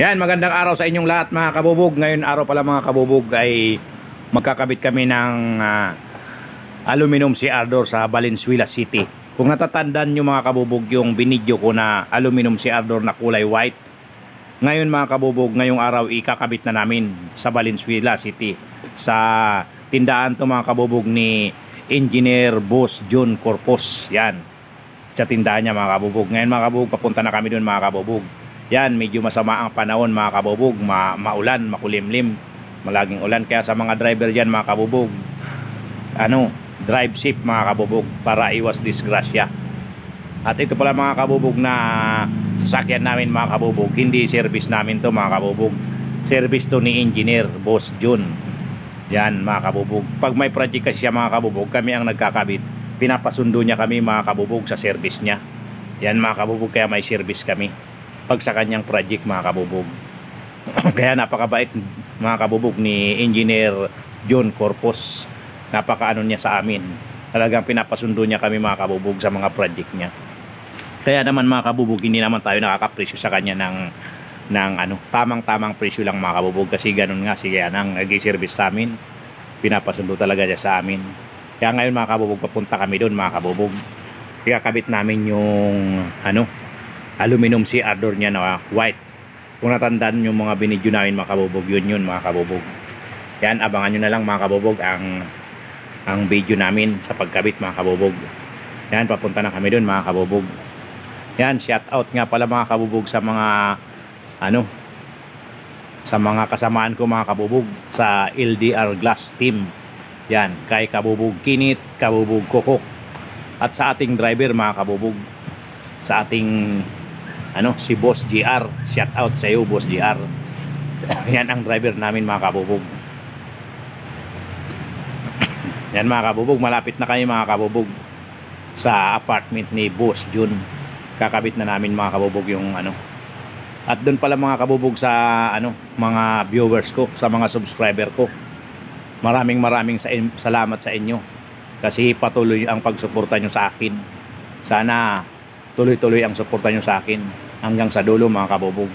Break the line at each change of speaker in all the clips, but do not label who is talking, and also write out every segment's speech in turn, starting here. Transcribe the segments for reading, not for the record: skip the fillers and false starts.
Yan, magandang araw sa inyong lahat mga kabubog. Ngayon araw pala mga kabubog ay magkakabit kami ng aluminum CR door sa Valenzuela City. Kung natatandaan nyo mga kabubog yung binidyo ko na aluminum CR door na kulay white, ngayon mga kabubog, ngayong araw ikakabit na namin sa Valenzuela City. Sa tindahan to mga kabubog ni Engineer Boss John Corpus. Yan, sa tindahan niya mga kabubog. Ngayon mga kabubog, papunta na kami doon mga kabubog. Yan, medyo masama ang panahon mga kabubog, maulan, makulimlim, malaging ulan. Kaya sa mga driver dyan mga kabubog, drive safe mga kabubog para iwas disgrasya. At ito pala mga kabubog na sasakyan namin mga kabubog, hindi service namin to mga kabubog. Service to ni Engineer Boss John. Yan mga kabubog. Pag may project kasi siya mga kabubog, kami ang nagkakabit. Pinapasundo niya kami mga kabubog sa service niya. Yan mga kabubog, kaya may service kami pag sa kanyang project mga kabubog. Kaya napakabait mga kabubog ni Engineer John Corpus. Napakaano niya sa amin. Talagang pinapasundo niya kami mga kabubog sa mga project niya. Kaya naman mga kabubog, hindi naman tayo nakakapresyo sa kanya ng tamang-tamang presyo lang mga kabubog, kasi ganun nga, sige yan ang nag-service sa amin, pinapasundo talaga siya sa amin. Kaya ngayon mga kabubog, papunta kami doon mga kabubog. Ikakabit namin yung aluminum CR door niya na white. Kung natandaan yung mga binidyo namin mga kabubog, yun mga kabubog. Yan, abangan nyo na lang mga kabubog ang video namin sa pagkabit mga kabubog. Yan, papunta na kami doon mga kabubog. Yan, shout out nga pala mga kabubog sa mga sa mga kasamaan ko mga kabubog sa LDR Glass Team. Yan, kay Kabubog Kinit, Kabubog Kokok, at sa ating driver mga kabubog, sa ating si Boss GR. Shout out sa iyo Boss GR. Yan ang driver namin mga kabubog. Yan mga kabubog, malapit na kayo mga kabubog sa apartment ni Boss Jun. Kakabit na namin mga kabubog yung At doon pala mga kabubog sa mga viewers ko, sa mga subscriber ko, maraming salamat sa inyo kasi patuloy ang pagsuporta nyo sa akin. Sana tuloy-tuloy ang suporta nyo sa akin hanggang sa dulo mga kabubog.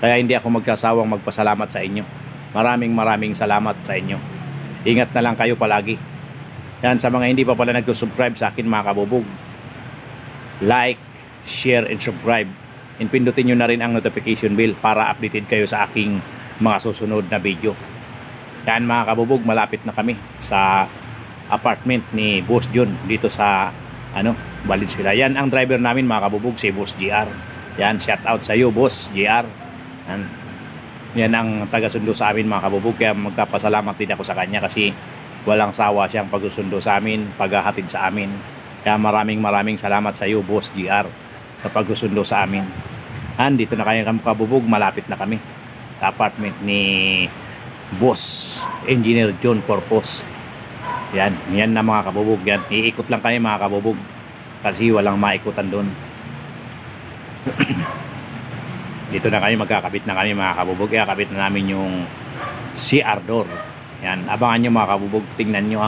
Kaya hindi ako magkasawang magpasalamat sa inyo. Maraming salamat sa inyo. Ingat na lang kayo palagi. Yan, sa mga hindi pa pala nag-subscribe sa akin mga kabubog, like, share, and subscribe. And pindutin nyo na rin ang notification bell para updated kayo sa aking mga susunod na video. Yan mga kabubog, malapit na kami sa apartment ni Boss John dito sa Valenzuela. Yan ang driver namin mga kabubog, si Boss GR. Yan, shout out sa iyo Boss GR. Yan ang taga-sundo sa amin mga kabubog, kaya magpapasalamat din ako sa kanya kasi walang sawa siyang pagsusundo sa amin, paghahatid sa amin. Kaya maraming salamat sa iyo Boss GR sa pagsusundo sa amin. Dito na kayo kabubog, malapit na kami sa apartment ni Boss Engineer John Corpus. Yan na mga kabubog. Yan, iikot lang kami mga kabubog kasi walang maikutan doon. Dito na kami, magkakabit na kami mga kabubog. Ikakabit na namin yung CR door. Yan, abangan nyo mga kabubog, tingnan nyo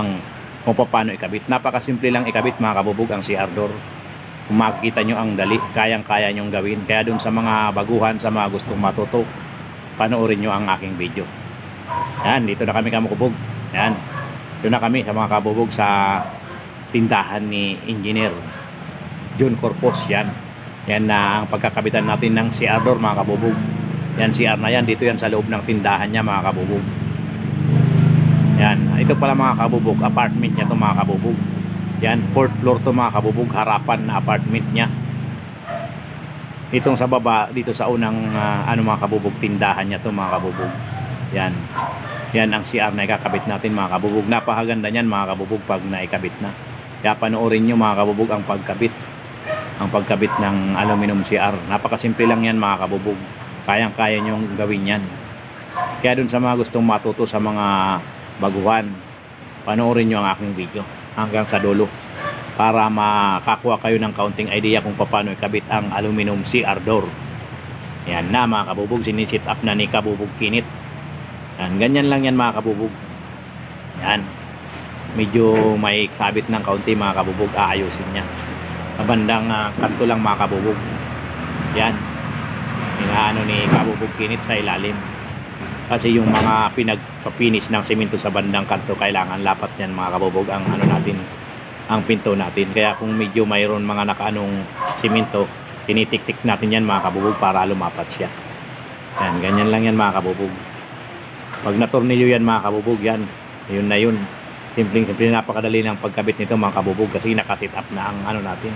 kung paano ikabit. Napakasimple lang ikabit mga kabubog ang CR door. Kung makikita nyo ang dali, kayang-kaya nyong gawin. Kaya dun sa mga baguhan, sa mga gustong matuto, panoorin nyo ang aking video. Yan, dito na kami kabubog. Yan, doon na kami sa mga kabubog sa tindahan ni Engineer John Corpus. Yan na ang pagkakabitan natin ng CR door mga kabubog. Yan, CR na yan, dito yan sa loob ng tindahan niya mga kabubog. Yan, ito pala mga kabubog, apartment niya to mga kabubog. Yan, 4th floor to mga kabubog, harapan na apartment niya. Itong sa baba, dito sa unang mga kabubog, tindahan niya to mga kabubog. Yan ang CR na ikakabit natin mga kabubog. Napakaganda niyan mga kabubog pag naikabit na. Kaya panoorin nyo mga kabubog ang pagkabit ng aluminum CR. Napakasimple lang yan mga kabubog. Kayang-kaya nyong gawin yan. Kaya dun sa mga gustong matuto sa mga baguhan, panoorin nyo ang aking video hanggang sa dulo para makakuha kayo ng kaunting idea kung paano ikabit ang aluminum CR door. Yan na mga kabubog, sinisit up na ni Kabubog Kinit. Yan, ganyan lang yan mga kabubog. Yan, medyo may kabit ng kaunti mga kabubog, aayusin niya. Kabandang kanto lang mga kabubog. Yan, inaano ni kabubog kinit sa ilalim. Kasi yung mga pinagpapinis ng semento sa bandang kanto, kailangan lapat yan mga kabubog ang ano natin, ang pinto natin. Kaya kung medyo mayroon mga nakaanong semento, tinitik-tik natin yan mga kabubog para lumapat siya. Yan, ganyan lang yan mga kabubog. Pag natornilyo yan mga kabubog, yan, yun na yun. Simpleng napakadali ng pagkabit nito mga kabubog, kasi nakasit up na ang ano natin,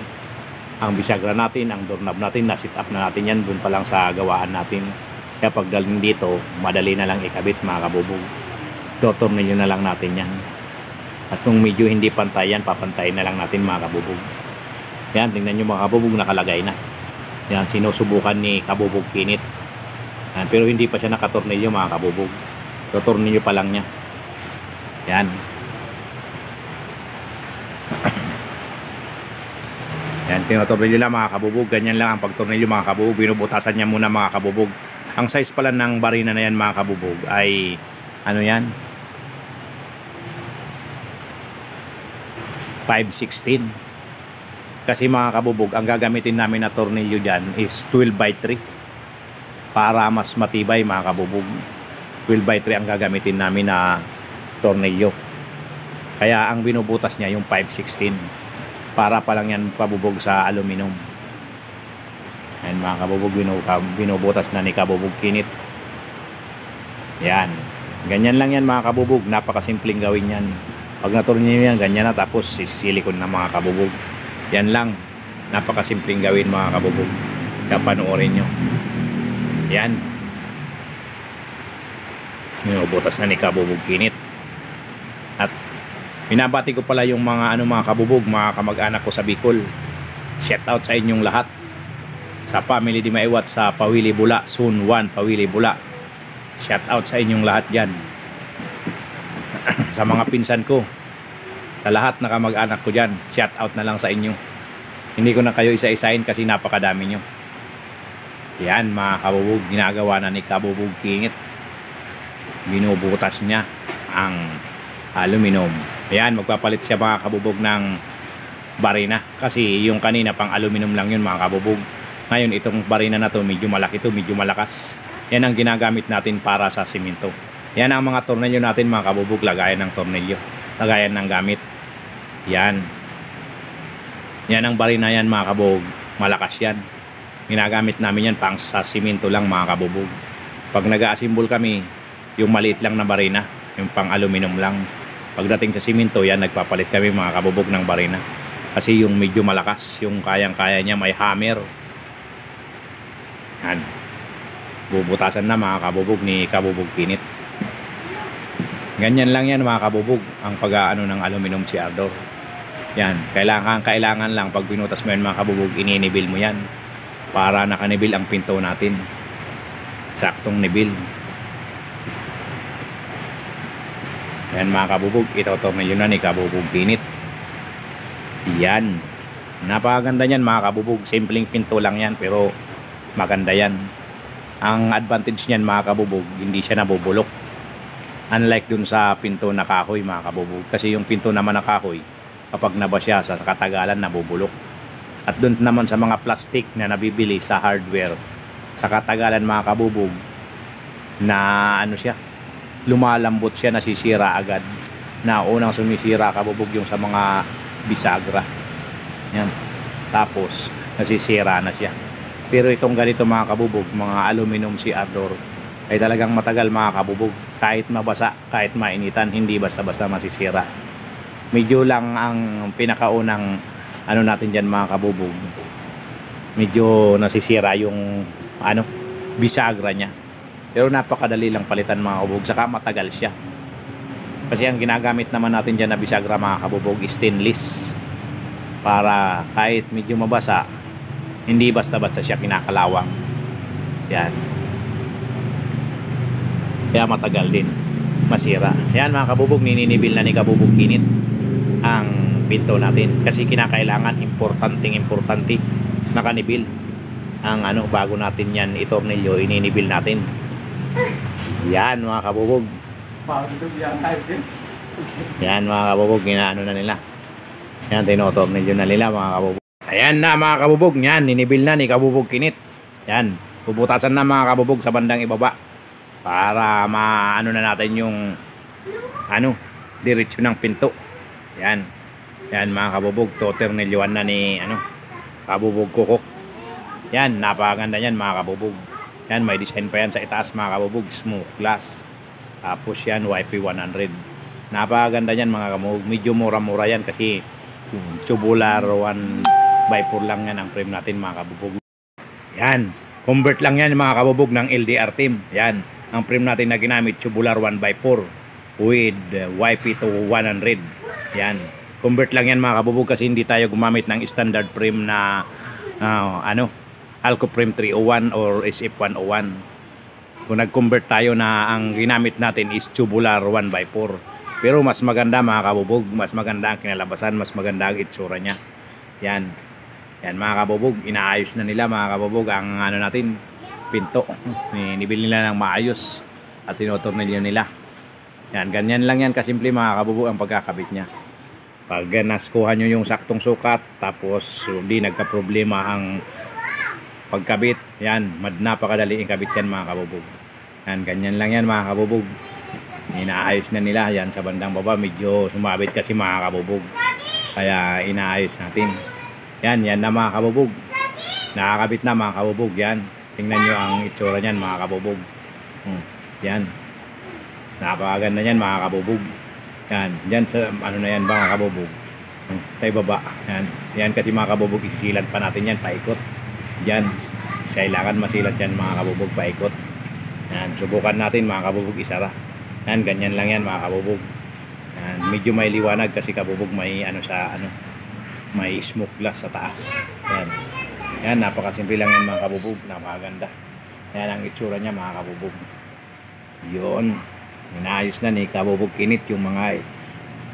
ang bisagra natin, ang doorknob natin, na-sit up na natin yan dun pa lang sa gawaan natin. Kaya pag galing dito, madali na lang ikabit mga kabubog. Totornilyo na lang natin yan. At kung medyo hindi pantay yan, papantayin na lang natin mga kabubog. Yan, tingnan nyo mga kabubog, nakalagay na. Yan, sinusubukan ni kabubog kinit. Yan, pero hindi pa siya nakatornilyo mga kabubog. Totornilyo pa lang niya. Yan. Yan, tinotornilyo lang mga kabubog. Ganyan lang ang pagtornilyo mga kabubog. Binubutasan niya muna mga kabubog. Ang size pala ng barina na yan mga kabubog ay ano yan, 5/16. Kasi mga kabubog, ang gagamitin namin na tornilyo dyan is 12/3 para mas matibay mga kabubog. 12/3 ang gagamitin namin na tornilyo. Kaya ang binubutas niya yung 5/16 para pa lang yan pabubog sa aluminum. Ayan mga kabubog, binubutas na ni kabubog kinit. Yan, ganyan lang yan mga kabubog. Napakasimpleng gawin yan. Pag natornilyo yan, ganyan na, tapos silikon na mga kabubog. Yan lang, napakasimpleng gawin mga kabubog. Kaya panoorin nyo. Yan, binubutas na ni kabubog kinit. At binabati ko pala yung mga mga kabubog, mga kamag-anak ko sa Bicol. Shout out sa inyong lahat. Sa family di Maiwat sa Pawili Bula, Zone 1 Pawili Bula. Shout out sa inyong lahat dyan. Sa mga pinsan ko, sa lahat na kamag-anak ko dyan, shout out na lang sa inyo. Hindi ko na kayo isa-isahin kasi napakadami nyo. Yan mga kabubog, ginagawa na ni kabubog kingit. Binubutas niya ang aluminum. Ayan, magpapalit siya mga kabubog ng barina. Kasi yung kanina pang aluminum lang yun mga kabubog. Ngayon itong barina na to, medyo malaki to, medyo malakas. Yan ang ginagamit natin para sa simento. Yan ang mga tornilyo natin mga kabubog, lagayan ng tornilyo, lagayan ng gamit. Yan. Yan ang barina yan mga kabubog, malakas yan. Ginagamit namin yan pang sa simento lang mga kabubog. Pag nag-aasimbol kami, yung maliit lang na barina, yung pang aluminum lang. Pagdating sa simento, yan nagpapalit kami mga kabubog ng barina. Kasi yung medyo malakas, yung kayang-kaya niya, may hammer. Yan. Bubutasan na mga kabubog ni kabubog kinit. Ganyan lang yan mga kabubog, ang pag-aano ng aluminum si Ardor. Yan, kailangan lang pag binutas mo yan mga kabubog, ininibil mo yan para nakanibil ang pinto natin. Saktong nibil. Yan mga kabubog, itotornilyo na ni kabubog kinit. Yan, napakaganda yan mga kabubog. Simpleng pinto lang yan pero maganda yan. Ang advantage niyan mga kabubog, hindi siya nabubulok. Unlike dun sa pinto na kahoy mga kabubog. Kasi yung pinto naman na kahoy, kapag nabasya sa katagalan, nabubulok. At dun naman sa mga plastic na nabibili sa hardware, sa katagalan mga kabubog, na ano siya, lumalambot siya, nasisira agad. Na unang sumisira kabubog yung sa mga bisagra. Yan. Tapos nasisira na siya. Pero itong ganito mga kabubog, mga aluminum si Ardor, ay talagang matagal mga kabubog. Kahit mabasa, kahit mainitan, hindi basta-basta masisira. Medyo lang ang pinakaunang ano natin dyan mga kabubog, medyo nasisira yung bisagra niya. Pero napakadali lang palitan mga kabubog, saka matagal siya. Kasi ang ginagamit naman natin dyan na bisagra mga kabubog, stainless. Para kahit medyo mabasa, hindi basta-basta siya kinakalawang. Yan. Kaya matagal din masira. Yan mga kabubog, nininibil na ni kabubog kinit ang pinto natin. Kasi kinakailangan importante nakanibil ang bago natin yan itornilyo, ininibil natin. Yan mga kabubog. Yan mga kabubog, ginaano na nila. Yan, tinotornilyo na nila mga kabubog. Ayan na mga kabubog, yan, ninibil na ni kabubog kinit. Yan, Bubutasan na mga kabubog sa bandang ibaba para maano na natin yung ano, diretsyo ng pinto. Yan. Yan mga kabubog, toternilyoan na ni ano, kabubog kukok. Yan, napakaganda yan mga kabubog. Yan, may design pa yan sa itaas mga kabubog, smoke glass. Tapos yan, YP100. Napakaganda yan mga kabubog. Medyo mura-mura yan kasi tubular 1x4 lang yan ang frame natin mga kabubog. Yan, convert lang yan mga kabubog ng LDR team. Yan, ang frame natin na ginamit, tubular 1x4 with YP2 100. Yan, convert lang yan mga kabubog kasi hindi tayo gumamit ng standard frame na Alco frame 301 or SF101. Kung nag-convert tayo na ang ginamit natin is tubular 1x4. Pero mas maganda mga kabubog, mas maganda ang kinalabasan, mas maganda ang itsura niya. Yan. Yan mga kabubog, inaayos na nila mga kabubog ang ano natin, pinto. Nibili nila ng maayos at tinotornilyo nila. Yan, ganyan lang yan kasimple mga kabubog ang pagkakabit niya. Pag naskuhan nyo yung saktong sukat, tapos hindi nagka-problema ang pagkabit, yan, napakadali yung kabit yan mga kabubog. Yan, ganyan lang yan mga kabubog. Inaayos na nila yan sa bandang baba, medyo sumabit kasi mga kabubog. Kaya inaayos natin. Yan, yan na mga kabubog. Nakakabit na mga kabubog, yan. Tingnan nyo ang itsura niyan mga kabubog. Yan. Napakaganda yan mga kabubog. Yan, yan sa ano na yan mga kabubog. Sa ibaba. Yan, yan kasi mga kabubog, isisilan pa natin yan, paikot. Yan, kailangan masilat yan mga kabubog, paikot. Yan, subukan natin mga kabubog, isara. Yan, ganyan lang yan mga kabubog. Yan, medyo may liwanag kasi kabubog may ano sa ano, may smoke glass sa taas. Yan, yan, napakasimple lang yan mga kabubog, napakaganda. Yan ang itsura niya mga kabubog. Yun, inaayos na ni kabubog kinit yung mga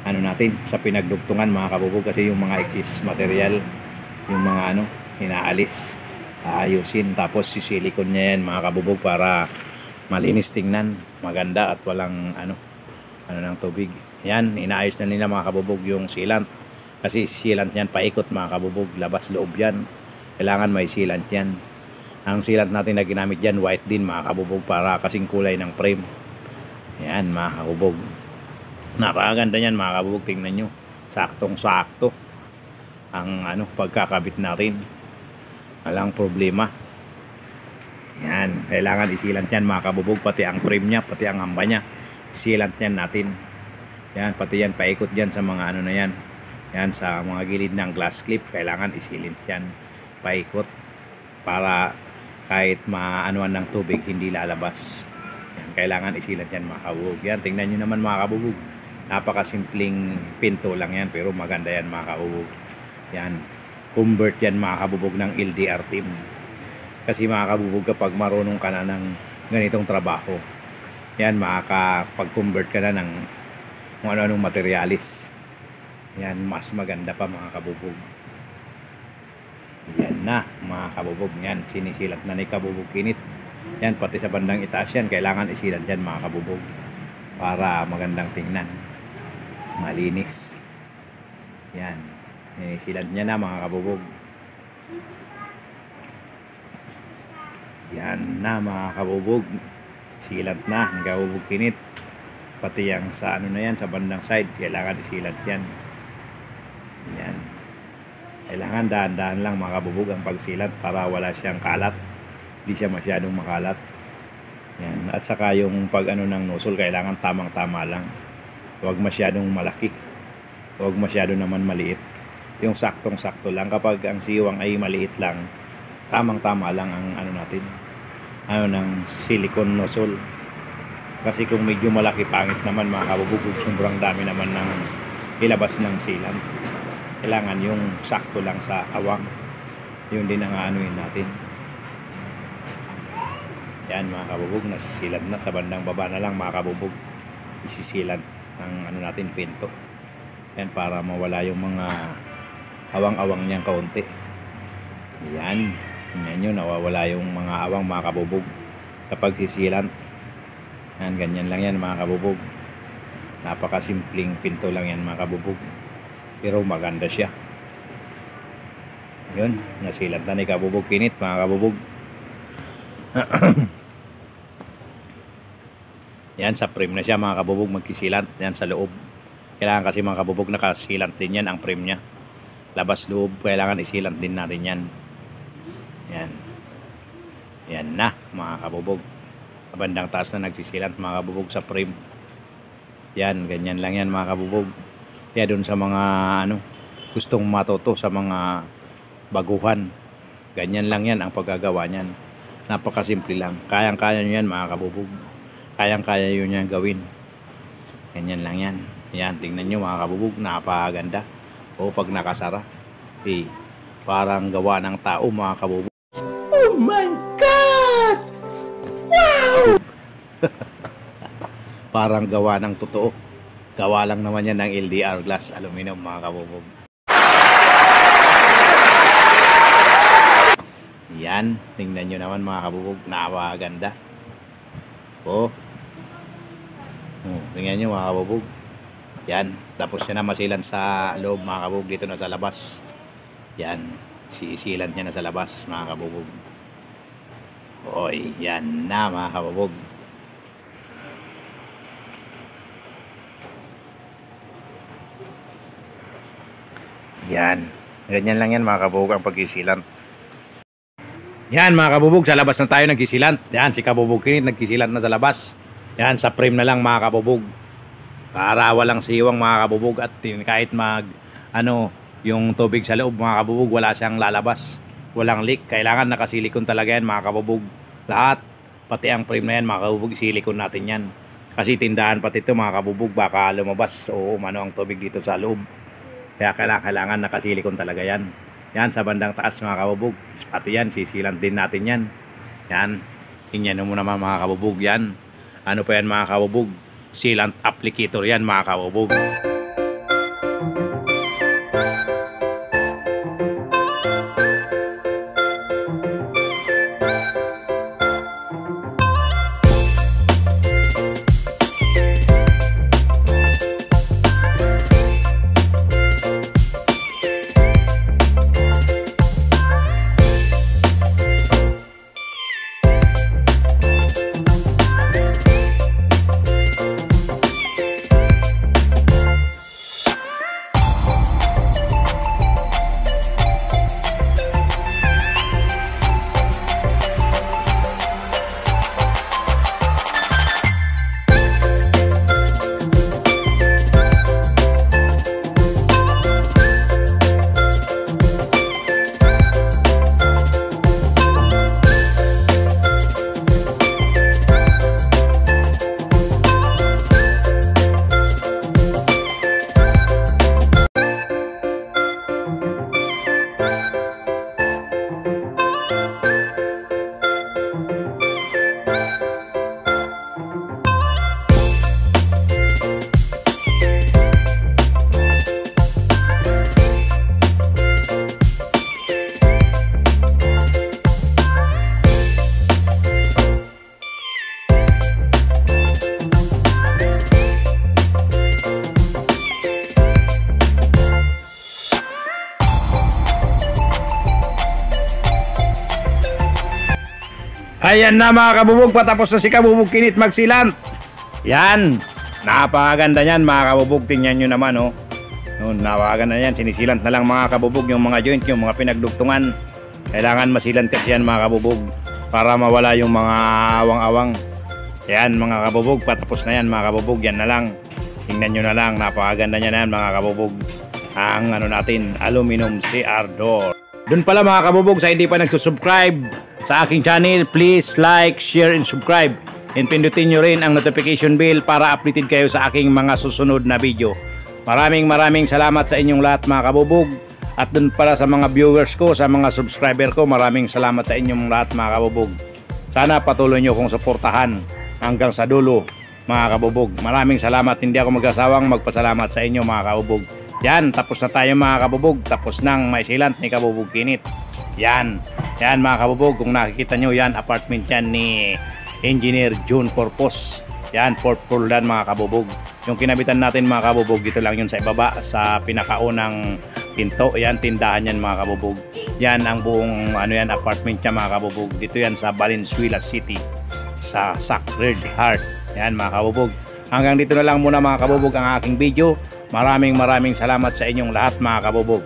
ano natin sa pinagdugtungan mga kabubog kasi yung mga excess material, yung mga ano, inaalis, ayusin, tapos sisilikon niya yan mga kabubog para malinis tingnan, maganda at walang ano ng tubig. Yan, inaayos na nila mga kabubog yung sealant kasi sealant yan paikot mga kabubog, labas loob yan, kailangan may sealant yan. Ang sealant natin na ginamit dyan, white din mga kabubog para kasing kulay ng frame. Yan mga kabubog, napakaganda yan mga kabubog, tingnan nyo, saktong sakto ang ano pagkakabit natin, walang problema. Yan, kailangan isilant yan mga kabubog, pati ang frame nya, pati ang hamba nya, isilant yan natin. Yan, pati yan paikot dyan sa mga ano na yan, yan sa mga gilid ng glass clip, kailangan isilint yan paikot para kahit maanuan ng tubig hindi lalabas. Yan, kailangan isilant yan mga kabubog. Yan, tingnan nyo naman mga kabubog, napakasimpleng pinto lang yan pero maganda yan mga kabubog. Yan, convert yan mga kabubog ng LDR team. Kasi mga kabubog, kapag marunong ka na ng ganitong trabaho, yan, makakapag-convert ka na ng kung ano-anong materialis. Yan, mas maganda pa mga kabubog. Yan na mga kabubog, yan, sinisilat na ni kabubog kinit. Yan, pati sa bandang itaas yan, kailangan isilat yan mga kabubog para magandang tingnan, malinis. Yan, isilat niya na mga kabubog. Yan na mga kabubog, silat na ng kabubog kinit, pati yung sa ano na yan, sa bandang side, kailangan isilat yan. Yan, kailangan dahan-dahan lang mga kabubog ang pagsilat para wala siyang kalat, hindi siya masyadong makalat. Yan, at saka yung pag ano ng nozzle, kailangan tamang-tama lang, huwag masyadong malaki, huwag masyado naman maliit, yung saktong-sakto lang. Kapag ang siwang ay maliit lang, tamang-tama lang ang ano natin, ano ng silicone nozzle. Kasi kung medyo malaki, pangit naman mga kabubog, sobrang dami naman ng ilabas ng sealant. Kailangan yung sakto lang sa awang, yun din ang anuin natin. Yan mga kabubog, nasisilat na sa bandang baba na lang mga kabubog, isisilat ang ano natin, pinto. Yan, para mawala yung mga awang-awang niyang kaunti. Yan, yan yun, nawawala yung mga awang mga kabubog kapag sisilant. Yan, ganyan lang yan mga kabubog, napakasimpleng pinto lang yan mga kabubog, pero maganda siya. Yun, nasilat na ni kabubog kinit mga kabubog. Yan, sa frame na siya mga kabubog, magkisilant. Yan sa loob. Kailangan kasi mga kabubog nakasilant din yan ang frame niya. Labas loob, kailangan isilant din natin yan. Yan. Yan na mga kabubog. Sa bandang taas na nagsisilant mga kabubog sa frame. Yan, ganyan lang yan mga kabubog. Kaya dun sa mga gustong matuto sa mga baguhan, ganyan lang yan ang paggagawa niyan. Napakasimple lang. Kayang-kaya nyo yan mga kabubog. Kayang-kaya nyo yan gawin. Ganyan lang yan. Yan, tingnan nyo mga kabubog, napakaganda. O pag nakasara, parang gawa ng tao mga kabubog.
Oh my God! Wow!
Parang gawa ng totoo. Gawa lang naman yan ng LDR glass aluminum mga kabubog. Yan, tingnan nyo naman mga kabubog, napakaganda. Tingnan nyo mga kabubog. Yan, tapos siya na masilan sa loob mga kabubog, dito na sa labas. Yan, siisilan niya na sa labas mga kabubog. Oy, yan na mga kabubog. Yan, ganyan lang yan mga kabubog ang pagkisilant. Yan mga kabubog, sa labas na tayo nagkisilant. Yan, si Kabubog Kinit nagkisilant na sa labas. Yan, sa frame na lang mga kabubog. Para walang siwang mga kabubog at kahit yung tubig sa loob mga kabubog, wala siyang lalabas. Walang leak. Kailangan nakasilikon talaga yan mga kabubog. Lahat, pati ang frame na yan mga kabubog, silikon natin yan. Kasi tindahan pati ito mga kabubog, baka lumabas o ang tubig dito sa loob. Kaya kailangan nakasilikon talaga yan. Yan, sa bandang taas mga kabubog. Pati yan, sisilant din natin yan. Yan, tingnan mo naman mga kabubog yan. Ano pa yan mga kabubog? Sealant applicator yan mga kabubog. Ayan na mga kabubog, patapos na si Kabubog Kinit magsilant. Yan, napakaganda yan mga kabubog, tingnan nyo naman napakaganda yan, sinisilant na lang mga kabubog yung mga joint, yung mga pinagdugtungan. Kailangan masilant kasi yan mga kabubog para mawala yung mga awang-awang. Yan mga kabubog, patapos na yan mga kabubog, yan na lang. Tingnan nyo na lang, napakaganda niya na yan mga kabubog. Ang natin, aluminum CR door. Doon pala mga kabubog, sa hindi pa nagsusubscribe sa aking channel, please like, share, and subscribe. And pindutin nyo rin ang notification bell para updated kayo sa aking mga susunod na video. Maraming salamat sa inyong lahat mga kabubog. At doon pala sa mga viewers ko, sa mga subscriber ko, maraming salamat sa inyong lahat mga kabubog. Sana patuloy nyo kong suportahan hanggang sa dulo mga kabubog. Maraming salamat, hindi ako mag-asawang magpasalamat sa inyo mga kabubog. Yan, tapos na tayo mga kabubog. Tapos nang maisilant ni Kabubog Kinit. Yan mga kabubog, kung nakikita nyo yan, apartment yan ni Engineer June Corpus. Yan, 4th floor yan mga kabubog. Yung kinabitan natin mga kabubog, dito lang yun sa ibaba, sa pinakaunang pinto. Yan, tindahan yan mga kabubog. Yan ang buong apartment niya mga kabubog. Dito yan sa Valenzuela City sa Sacred Heart. Yan mga kabubog. Hanggang dito na lang muna mga kabubog ang aking video. Maraming salamat sa inyong lahat mga kabubog.